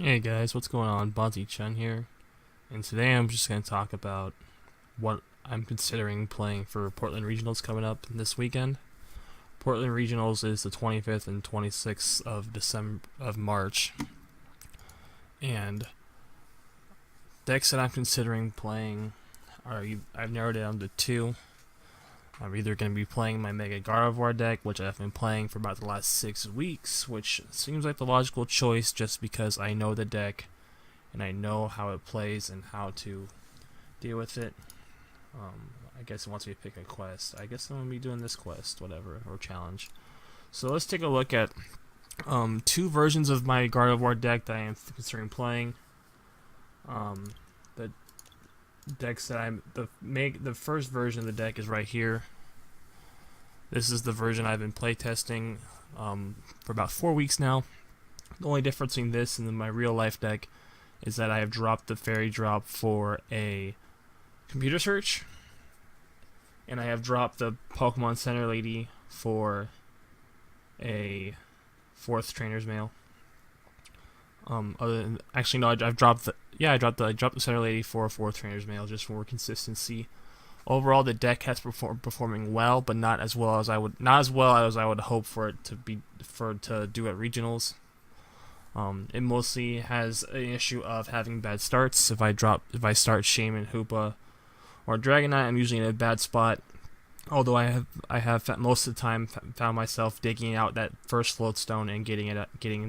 Hey guys, what's going on? Bonzichun here, and today I'm just going to talk about what I'm considering playing for Portland Regionals coming up this weekend. Portland Regionals is the 25th and 26th of March, and decks that I'm considering playing I've narrowed it down to two. I'm either going to be playing my Mega Gardevoir deck, which I've been playing for about the last 6 weeks, which seems like the logical choice just because I know the deck and I know how it plays and how to deal with it. I guess it wants me to pick a quest. I guess I'm going to be doing this quest, whatever, or challenge. So let's take a look at two versions of my Gardevoir deck that I am considering playing. The decks that the first version of the deck is right here. This is the version I've been playtesting for about 4 weeks now. The only difference between this and my real life deck is that I have dropped the fairy drop for a computer search, and I have dropped the Pokemon Center Lady for a 4th Trainer's Mail. Actually no, I've dropped the I dropped the Center Lady for a 4th Trainer's Mail just for consistency. Overall, the deck has performing well, but not as well as I would hope for it to do at regionals. It mostly has an issue of having bad starts. If I start Shaman, Hoopa, or Dragonite, I'm usually in a bad spot. Although I have most of the time found myself digging out that first Floatstone and getting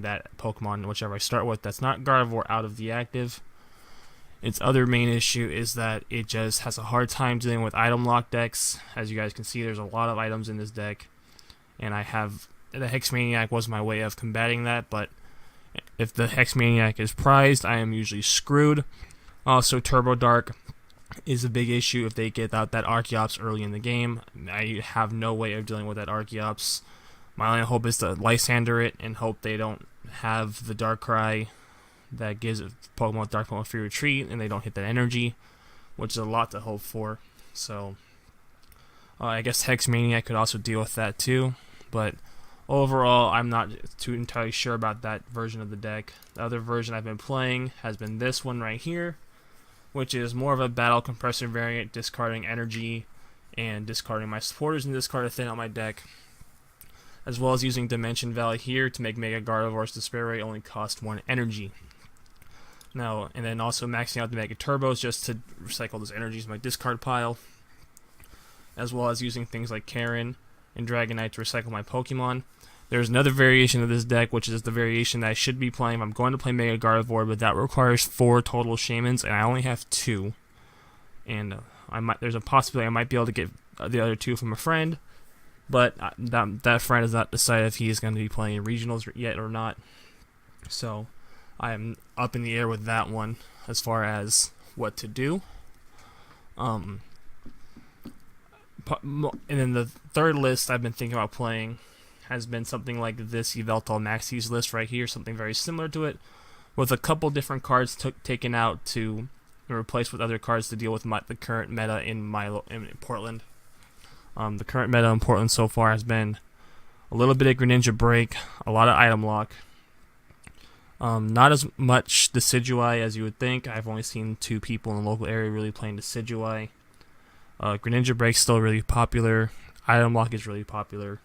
that Pokemon, whichever I start with, that's not Gardevoir, out of the active. Its other main issue is that it just has a hard time dealing with item lock decks. As you guys can see, there's a lot of items in this deck, and the Hex Maniac was my way of combating that, but if the Hex Maniac is prized, I am usually screwed. Also, Turbo Dark is a big issue if they get out that Archeops early in the game. I have no way of dealing with that Archeops. My only hope is to Lysander it and hope they don't have the Darkrai that gives Dark Pokemon free retreat and they don't hit that energy, which is a lot to hope for. So I guess Hex Maniac could also deal with that too, but overall I'm not too entirely sure about that version of the deck. The other version I've been playing has been this one right here, which is more of a battle compressor variant, discarding energy and discarding my supporters and discard to thin out my deck, as well as using Dimension Valley here to make Mega Gardevoir's Despair Ray only cost 1 energy. Now, and then also maxing out the Mega Turbos just to recycle those energies in my discard pile, as well as using things like Karen and Dragonite to recycle my Pokemon. There's another variation of this deck, which is the variation that I should be playing if I'm going to play Mega Gardevoir, but that requires 4 total Shamans, and I only have 2. And there's a possibility I might be able to get the other 2 from a friend, but that friend has not decided if he is going to be playing regionals yet or not. So I am up in the air with that one as far as what to do. And then the third list I've been thinking about playing has been something like this Yveltal Maxis list right here, something very similar to it, with a couple different cards taken out to replace with other cards to deal with the current meta in Portland. The current meta in Portland so far has been a little bit of Greninja Break, a lot of item lock. Not as much Decidueye as you would think. I've only seen 2 people in the local area really playing Decidueye. Greninja Break's still really popular. Item lock is really popular.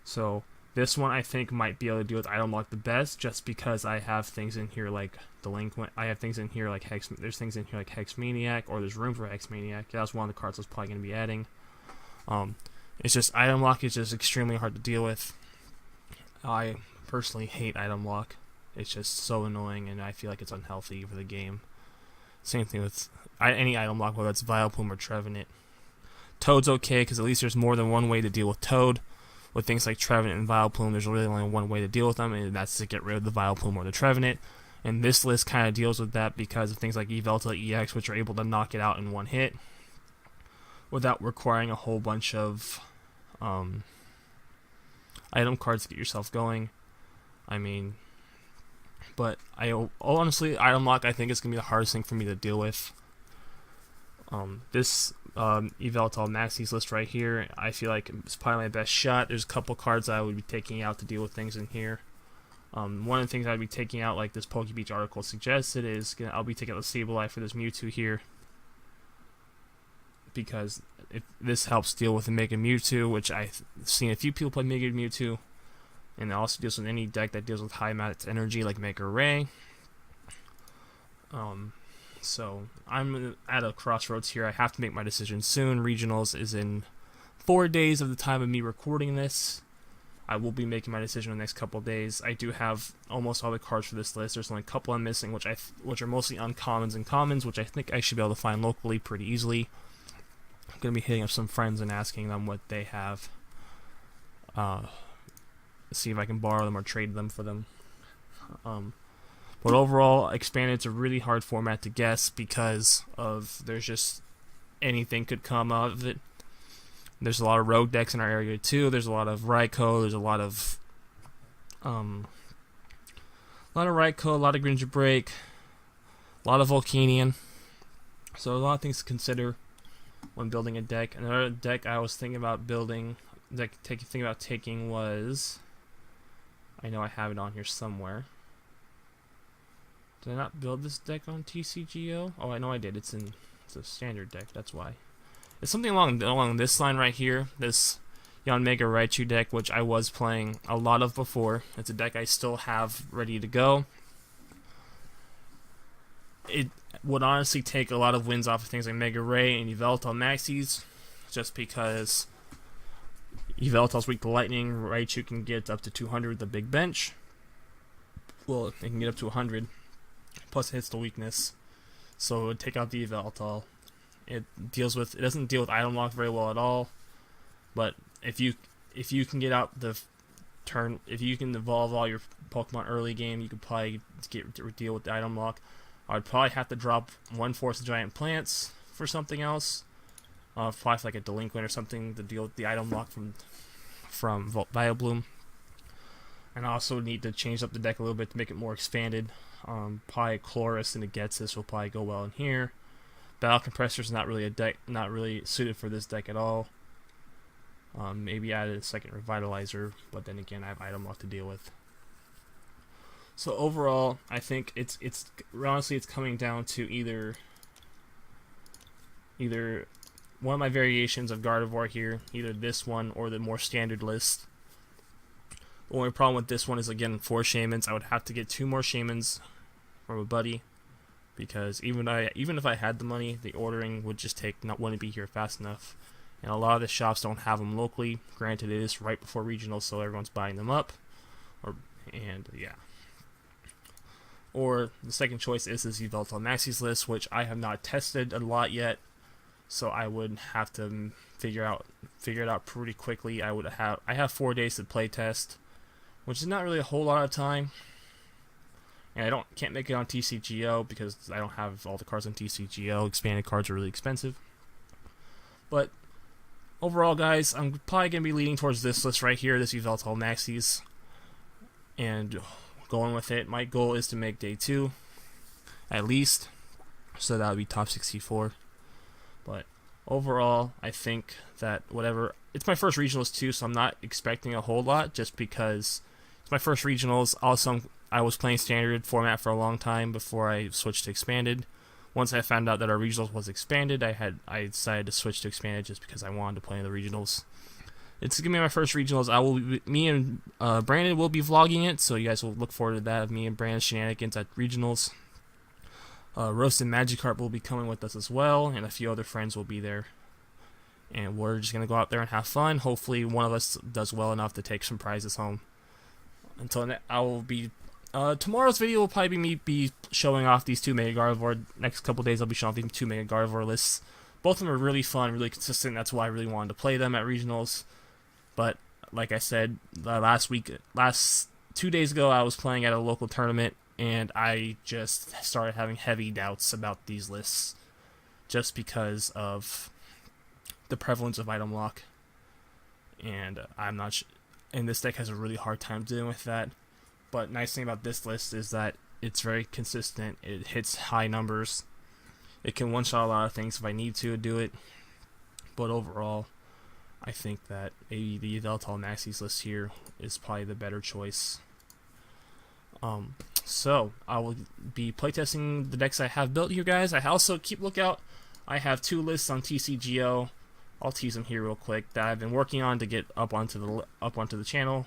So this one I think might be able to deal with item lock the best, just because I have things in here like Delinquent. I have things in here like There's things in here like Hex Maniac, or there's room for Hex Maniac. That's one of the cards I was probably going to be adding. It's just item lock is just extremely hard to deal with. I personally hate item lock. It's just so annoying, and I feel like it's unhealthy for the game. Same thing with any item lock, whether it's Vileplume or Trevenant. Toad's okay, because at least there's more than one way to deal with Toad. With things like Trevenant and Vileplume, there's really only one way to deal with them, and that's to get rid of the Vileplume or the Trevenant. And this list kind of deals with that because of things like Yveltal EX, which are able to knock it out in one hit without requiring a whole bunch of item cards to get yourself going. But honestly, item lock I think is going to be the hardest thing for me to deal with. This Yveltal Maxis list right here, I feel like it's probably my best shot. There's a couple cards I would be taking out to deal with things in here. One of the things I'd be taking out, like this PokeBeach article suggested, is I'll be taking out the Sableye for this Mewtwo here, because this helps deal with the Mega Mewtwo, which I've seen a few people play Mega Mewtwo, and it also deals with any deck that deals with high amount of energy, like Mega Ray. So I'm at a crossroads here. I have to make my decision soon. Regionals is in 4 days of the time of me recording this. I will be making my decision in the next couple of days. I do have almost all the cards for this list. There's only a couple I'm missing, which are mostly uncommons and commons, which I think I should be able to find locally pretty easily. I'm going to be hitting up some friends and asking them what they have. See if I can borrow them or trade them for them. But overall, Expanded's a really hard format to guess because of there's just anything could come out of it. There's a lot of rogue decks in our area too. There's a lot of Raikou. There's a lot of Raikou, a lot of Gringer Break, a lot of Volcanion. So a lot of things to consider when building a deck. Another deck I was thinking about building, taking was, I know I have it on here somewhere. Did I not build this deck on TCGO? Oh, I know I did. It's a standard deck. That's why. It's something along this line right here. This Yanmega Raichu deck, which I was playing a lot of before. It's a deck I still have ready to go. It would honestly take a lot of wins off of things like Mega Ray and Yveltal Maxis, just because Yveltal's weak to Lightning. Raichu can get up to 200 with the big bench. Well, it can get up to 100. Plus it hits the weakness, so it would take out the Yveltal. It doesn't deal with item lock very well at all, but if you can get out if you can evolve all your Pokemon early game, you could probably deal with the item lock. I would probably have to drop one Force of Giant Plants for something else, probably like a Delinquent or something to deal with the item lock from Vileplume. And I also need to change up the deck a little bit to make it more expanded. Probably Chloris and a Getsis will probably go well in here. Battle Compressor is not really suited for this deck at all. Maybe add a second Revitalizer, but then again I have item lock to deal with. So overall, I think it's honestly it's coming down to either one of my variations of Gardevoir here, either this one or the more standard list. The only problem with this one is, again, 4 Shaymins. I would have to get 2 more Shaymins from a buddy, because even if I had the money, the ordering would just wouldn't be here fast enough. And a lot of the shops don't have them locally. Granted, it is right before regionals, so everyone's buying them up. Or the second choice is this Yveltal Maxis list, which I have not tested a lot yet, so I would have to figure it out pretty quickly. I have 4 days to play test, which is not really a whole lot of time. And I can't make it on TCGO because I don't have all the cards on TCGO. Expanded cards are really expensive. But overall, guys, I'm probably going to be leaning towards this list right here, this Yveltal Maxis, and going with it. My goal is to make day 2, at least, so that would be top 64. But overall, I think that it's my first regionals too, so I'm not expecting a whole lot, just because it's my first regionals. Also, I was playing standard format for a long time before I switched to expanded. Once I found out that our regionals was expanded, I decided to switch to expanded just because I wanted to play in the regionals. It's gonna be my first regionals. Me and Brandon will be vlogging it, so you guys will look forward to that of me and Brandon's shenanigans at regionals. Roasted Magikarp will be coming with us as well, and a few other friends will be there. And we're just gonna go out there and have fun. Hopefully, one of us does well enough to take some prizes home. Until then, I will be. Tomorrow's video will probably be showing off these 2 Mega Gardevoir. Next couple days, I'll be showing off these 2 Mega Gardevoir lists. Both of them are really fun, really consistent. That's why I really wanted to play them at regionals. But like I said, last 2 days ago, I was playing at a local tournament, and I just started having heavy doubts about these lists, just because of the prevalence of item lock. And I'm not. And this deck has a really hard time dealing with that. But nice thing about this list is that it's very consistent. It hits high numbers. It can one-shot a lot of things if I need to do it. But overall, I think that maybe the Yveltal Maxis list here is probably the better choice. So I will be playtesting the decks I have built here, guys. I also keep lookout. I have 2 lists on TCGO. I'll tease them here real quick that I've been working on to get up onto the channel.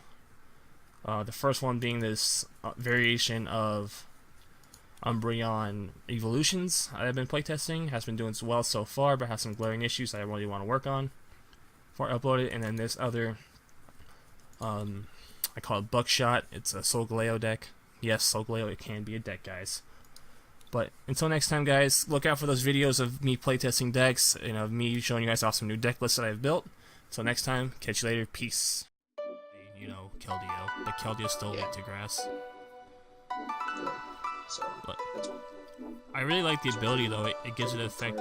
The first one being this variation of Umbreon Evolutions I've been playtesting. Has been doing well so far, but has some glaring issues I really want to work on before I upload it. And then this other, I call it Buckshot. It's a Solgaleo deck. Yes, Solgaleo, it can be a deck, guys. But until next time, guys, look out for those videos of me playtesting decks and of me showing you guys off some new deck lists that I've built. Until next time, catch you later. Peace. You know, Keldeo. But Keldeo still weak to grass. So, But that's I really like the ability, though. It gives it an effect